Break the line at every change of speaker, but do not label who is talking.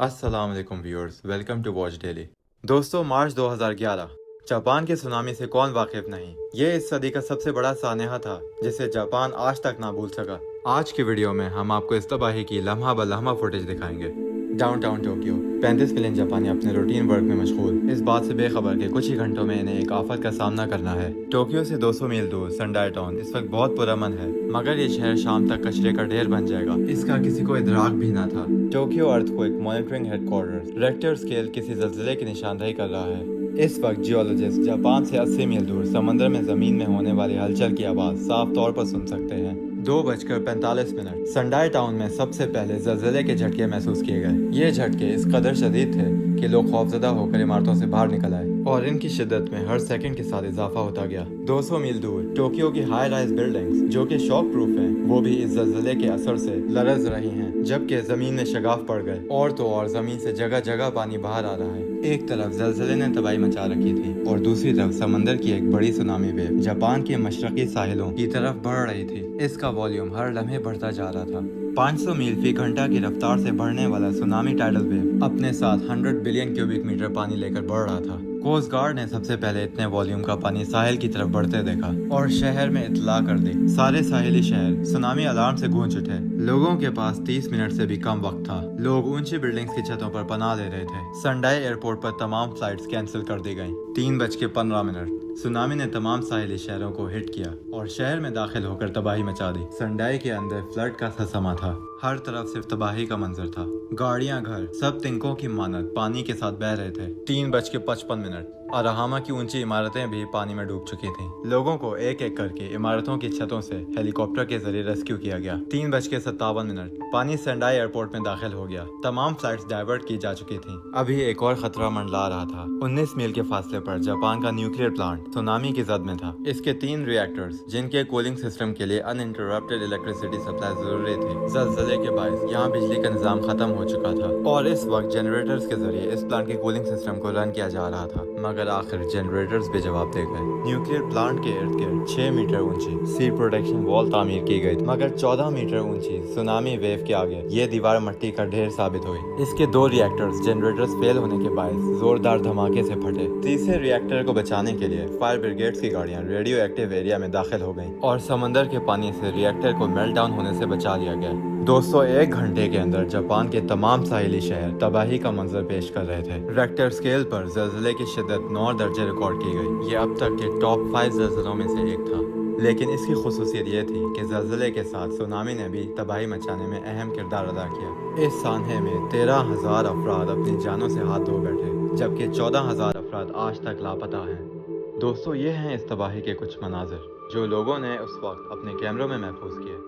अस्सलाम वालेकुम viewers, welcome to Watch Daily. दोस्तों, मार्च 2011 जापान के सुनामी से कौन वाकिफ नहीं। ये इस सदी का सबसे बड़ा सानहा था जिसे जापान आज तक ना भूल सका। आज की वीडियो में हम आपको इस तबाही की लम्हा ब लम्हा फुटेज दिखाएंगे। डाउनटाउन टोक्यो 35 मिलियन जापानी अपने रूटीन वर्क में मशगूल, इस बात से बेखबर कि कुछ ही घंटों में इन्हें एक आफत का सामना करना है। टोक्यो से 200 मील दूर सेंडाई टाउन इस वक्त बहुत पुरअमन है, मगर ये शहर शाम तक कचरे का ढेर बन जाएगा, इसका किसी को इदराक भी ना था। Tokyo earthquake monitoring headquarter Richter scale किसी ज़लज़ले की निशानदेही कर रहा है। इस वक्त जियोलॉजिस्ट जापान से 80 मील दूर समंदर में ज़मीन में होने वाली हलचल की आवाज़ साफ तौर पर सुन सकते हैं। 2:45 सेंडाई टाउन में सबसे पहले ज़लज़ले के झटके महसूस किए गए। ये झटके इस कदर शदीद थे कि लोग खौफजदा होकर इमारतों से बाहर निकल आए और इनकी शिद्दत में हर सेकंड के साथ इजाफा होता गया। 200 मील दूर टोक्यो की हाई राइज बिल्डिंग्स जो कि शॉक प्रूफ हैं, वो भी इस ज़लज़ले के असर से लरज़ रही हैं, जबकि ज़मीन में शगाफ पड़ गए और तो और ज़मीन से जगह जगह पानी बाहर आ रहा है। एक तरफ ज़लज़ले ने तबाही मचा रखी थी और दूसरी तरफ समंदर की एक बड़ी सुनामी वेव जापान के मशरकी साहिलों की तरफ बढ़ रही थी। इसका वॉल्यूम हर लम्हे बढ़ता जा रहा था। 500 मील फी घंटा की रफ्तार से बढ़ने वाला सुनामी टाइडल वेव अपने साथ 100 बिलियन क्यूबिक मीटर पानी लेकर बढ़ रहा था। कोस्ट गार्ड ने सबसे पहले इतने वॉल्यूम का पानी साहिल की तरफ बढ़ते देखा और शहर में इतला कर दी। सारे साहिली शहर सुनामी अलार्म से गूंज उठे। लोगों के पास 30 मिनट से भी कम वक्त था। लोग ऊंची बिल्डिंग्स की छतों पर पनाह ले रहे थे। संडाई एयरपोर्ट पर तमाम फ्लाइट्स कैंसिल कर दी गईं। 3:15 सुनामी ने तमाम साहिली शहरों को हिट किया और शहर में दाखिल होकर तबाही मचा दी। संडाई के अंदर फ्लड का समा था। हर तरफ सिर्फ तबाही का मंजर था। गाड़ियां, घर सब तिनकों की मानद पानी के साथ बह रहे थे। 3:55 अराहामा की ऊंची इमारतें भी पानी में डूब चुकी थीं। लोगों को एक एक करके इमारतों की छतों से हेलीकॉप्टर के जरिए रेस्क्यू किया गया। 3:57 पानी सेंडाई एयरपोर्ट में दाखिल हो गया। तमाम फ्लाइट्स डाइवर्ट की जा चुकी थीं। अभी एक और खतरा मंडला रहा था। 19 मील के फासले पर जापान का न्यूक्लियर प्लांट सुनामी की जद में था। इसके 3 रिएक्टर्स जिनके कूलिंग सिस्टम के लिए अनइंटरप्टेड इलेक्ट्रिसिटी सप्लाई जरूरी थी, ज़लज़ले के बायस यहाँ बिजली का निजाम खत्म हो चुका था और इस वक्त जनरेटर्स के जरिए इस प्लांट के कूलिंग सिस्टम को रन किया जा रहा था, मगर आखिर जनरेटर्स भी जवाब दे गए। न्यूक्लियर प्लांट के इर्द गिर्द 6 मीटर ऊंची सी प्रोटेक्शन वॉल तामीर की गई, मगर 14 मीटर ऊंची सुनामी वेव के आगे ये दीवार मट्टी का ढेर साबित हुई। इसके 2 रिएक्टर्स जनरेटर्स फेल होने के बायस जोरदार धमाके से फटे। तीसरे रिएक्टर को बचाने के लिए फायर ब्रिगेड्स की गाड़ियां रेडियो एक्टिव एरिया में दाखिल हो गईं और समंदर के पानी से रिएक्टर को मेल्ट डाउन होने से बचा लिया गया। 201 घंटे के अंदर जापान के तमाम साहिली शहर तबाही का मंजर पेश कर रहे थे। रेक्टर स्केल पर ज़लज़ले की शिद्दत 9 दर्जे रिकॉर्ड की गई। ये अब तक के टॉप 5 ज़लज़लों में से एक था, लेकिन इसकी खुसूसियत ये थी कि ज़लज़ले के साथ सुनामी ने भी तबाही मचाने में अहम किरदार अदा किया। इस सानहे में 13,000 अफराद अपनी जानों से हाथ धो बैठे, जबकि 14,000 अफराद आज तक लापता हैं। दोस्तों, ये हैं इस तबाही के कुछ मनाजिर जो लोगों ने उस वक्त अपने कैमरों में महफूज किए।